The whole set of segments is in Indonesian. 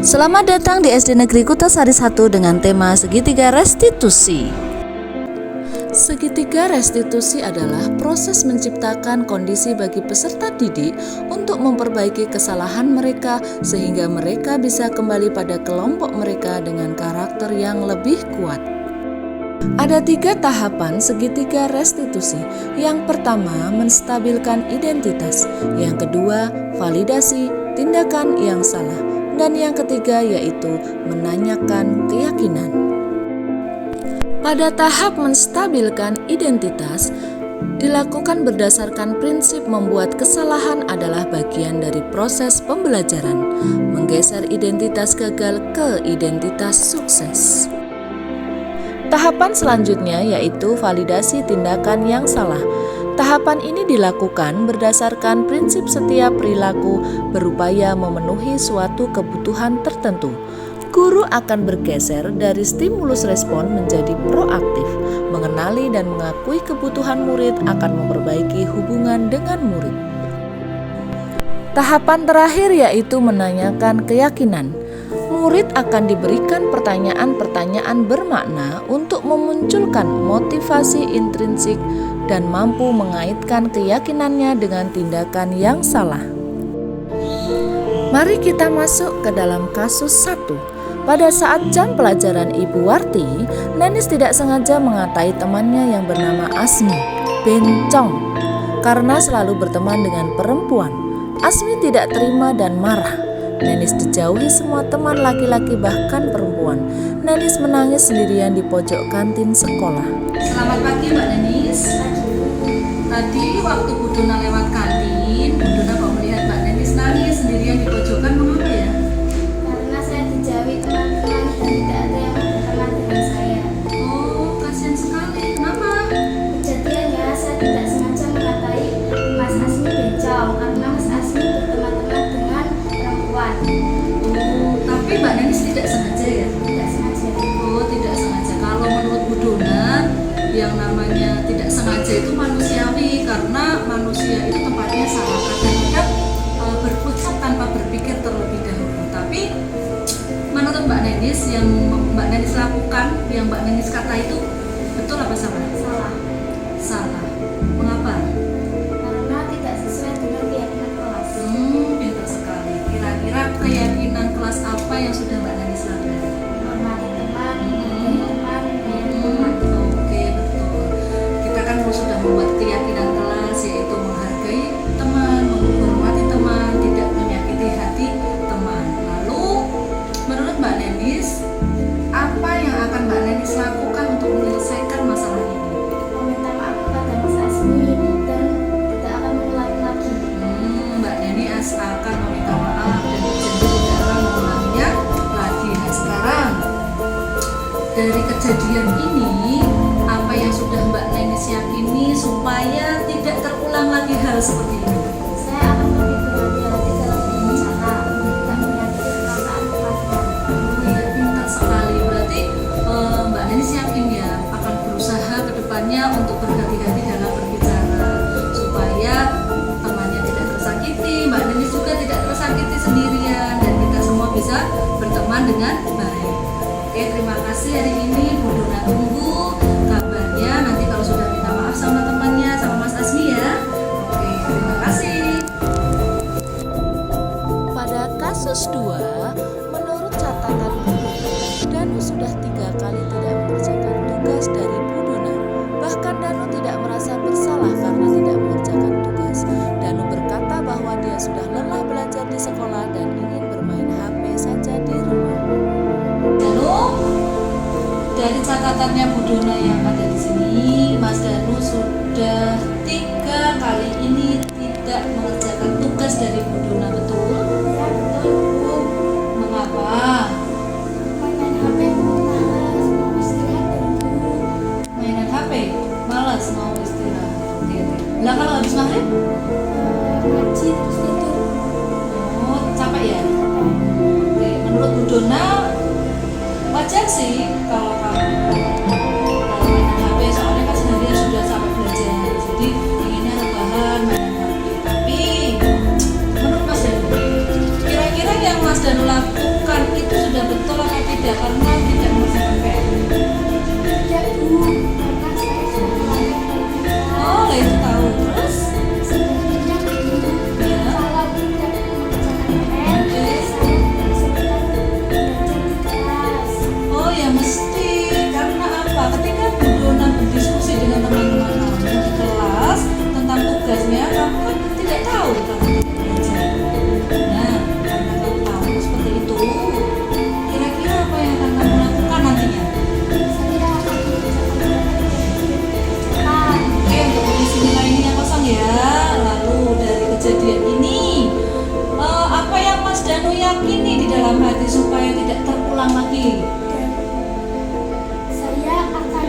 Selamat datang di SD Negeri Kutasari 1 dengan tema Segitiga Restitusi. Segitiga restitusi adalah proses menciptakan kondisi bagi peserta didik untuk memperbaiki kesalahan mereka sehingga mereka bisa kembali pada kelompok mereka dengan karakter yang lebih kuat. Ada 3 tahapan segitiga restitusi. Yang pertama, menstabilkan identitas. Yang kedua, validasi tindakan yang salah. Dan yang ketiga yaitu menanyakan keyakinan. Pada tahap menstabilkan identitas, dilakukan berdasarkan prinsip membuat kesalahan adalah bagian dari proses pembelajaran, menggeser identitas gagal ke identitas sukses. Tahapan selanjutnya yaitu validasi tindakan yang salah. Tahapan ini dilakukan berdasarkan prinsip setiap perilaku berupaya memenuhi suatu kebutuhan tertentu. Guru akan bergeser dari stimulus respon menjadi proaktif, mengenali dan mengakui kebutuhan murid akan memperbaiki hubungan dengan murid. Tahapan terakhir yaitu menanyakan keyakinan. Murid akan diberikan pertanyaan-pertanyaan bermakna untuk memunculkan motivasi intrinsik dan mampu mengaitkan keyakinannya dengan tindakan yang salah. Mari kita masuk ke dalam kasus 1. Pada saat jam pelajaran Ibu Warti, Nenis tidak sengaja mengatai temannya yang bernama Asmi, bencong, karena selalu berteman dengan perempuan. Asmi tidak terima dan marah. Nenis dijauhi semua teman laki-laki bahkan perempuan. Nenis menangis sendirian di pojok kantin sekolah. Selamat pagi Mbak Nenis. Tadi waktu Bu Dona lewat kantin, Bu Dona kok melihat Mbak Nenis nangis sendirian di pojokan, mengapa ya? Karena saya dijauhi teman-teman dan tidak ada yang berteman dengan saya. Oh, kasihan sekali. Kenapa? Kejadiannya saya tidak sengaja mengatai Mas Asmi bencong karena Mas Asmi berteman-teman dengan perempuan. Oh, tapi Mbak Nenis tidak sengaja ya? Tidak sengaja. Oh, tidak sengaja. Kalau menurut Bu Dona, yang namanya tidak sengaja itu manusiawi, karena manusia itu tempatnya salah. Kadang-kadang berucap tanpa berpikir terlebih dahulu. Tapi menurut Mbak Nenis, yang Mbak Nenis lakukan, yang Mbak Nenis kata itu betul apa salah? Salah. Salah. Mengapa? Karena tidak sesuai dengan keyakinan kelas. Pintar sekali. Kira-kira keyakinan kelas apa yang sudah Mbak Nenis lakukan? Menghormati teman, menghargai teman, menyayangi teman. Oke, betul. Kita kan sudah membuat keyakinan kelas, yaitu menghargai teman, menghormati teman, tidak menyakiti hati teman. Lalu, menurut Mbak Nenis, apa yang akan Mbak Nenis lakukan untuk menyelesaikan masalah ini? Meminta maaf kepada Mas Asmi dan tidak akan mengulangi lagi. Mbak Nenis akan meminta maaf dan berjanji tidak akan mengulanginya lagi. Nah, sekarang dari kejadian ini, apa yang sudah Mbak Nenis yakini supaya tidak terulang lagi hal seperti ini? Saya akan lebih berhati-hati dalam berbicara, tidak menyakiti perasaan teman-teman. Iya, pintar sekali. Berarti Mbak Nenis yakin ya akan berusaha ke depannya untuk berhati-hati dalam berbicara supaya temannya tidak tersakiti, Mbak Nenis juga tidak tersakiti sendirian, dan kita semua bisa berteman dengan baik. Oke, terima kasih hari ini. Bu Dona tunggu kabarnya nanti kalau sudah minta maaf sama temannya, sama Mas Asmi ya. Oke, terima kasih. Pada kasus 2, menurut catatan Bu Dona, Danu sudah 3 kali tidak mengerjakan tugas dari Bu Dona. Bahkan Danu tidak merasa bersalah karena tidak mengerjakan tugas. Danu berkata bahwa dia sudah lelah belajar di sekolah dan ingin bermain HP saja di rumah. Lalu dari catatannya Bu Dona yang ada di sini, Mas Danu sudah 3 kali ini tidak mengerjakan tugas dari Bu Dona, betul? Ya betul Bu. Mengapa? Mainan HP Bu, malas mau istirahat dari guru. Mainan HP, malas mau istirahat. Oke. Lah kalau habis maghrib? Ngaji terus tidur. Oh, capek ya? Oke, menurut Bu Dona wajar sih kalau kamu mainan HP, soalnya kan seharian sudah capek belajar, jadi inginnya rebahan mainan HP. Tapi menurut Mas Danu, kira-kira yang Mas Danu lakukan dalam hati supaya tidak terulang lagi? Dan saya akan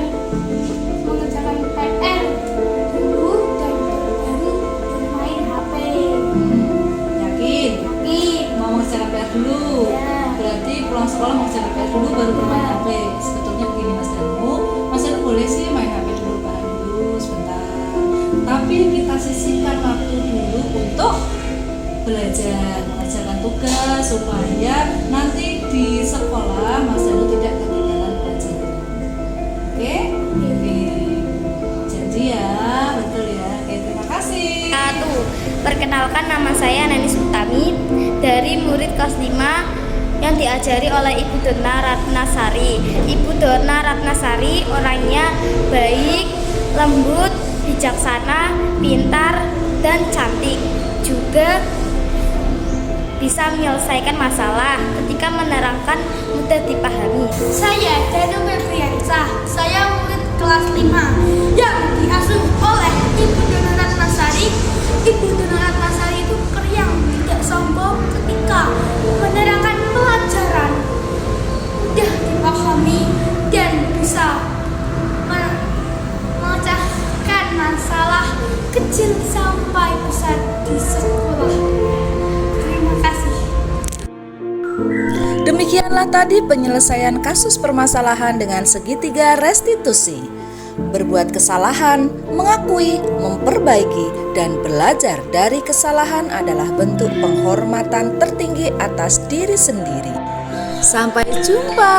mengerjakan PR dulu dan baru bermain HP. Yakin? Yakin. Mau mengerjakan PR dulu? Ya. Berarti pulang sekolah mengerjakan PR dulu baru bermain Ya. HP. Sebetulnya begini Mas Danu, Mas Danu boleh sih main HP dulu bareng dulu sebentar. Tapi kita sisihkan waktu dulu untuk belajar, mengerjakan tugas supaya nanti di sekolah Mas Danu tidak ketinggalan pelajaran. Oke? Oke. Janji ya, betul ya. Oke, terima kasih. 1. Perkenalkan, nama saya Nani Sutami dari murid kelas 5 yang diajari oleh Ibu Dona Ratnasari. Ibu Dona Ratnasari orangnya baik, lembut, bijaksana, pintar, dan cantik. Juga bisa menyelesaikan masalah ketika menerangkan mudah dipahami. Saya Danu Febriansyah, saya murid kelas 5 yang diasuh oleh Ibu Dona Ratnasari. Ibu Dona Ratnasari itu periang, tidak sombong ketika menerangkan pelajaran, mudah dipahami dan bisa memecahkan masalah kecil sampai besar di sekolah. Terima kasih. Demikianlah tadi penyelesaian kasus permasalahan dengan segitiga restitusi. Berbuat kesalahan, mengakui, memperbaiki, dan belajar dari kesalahan adalah bentuk penghormatan tertinggi atas diri sendiri. Sampai jumpa.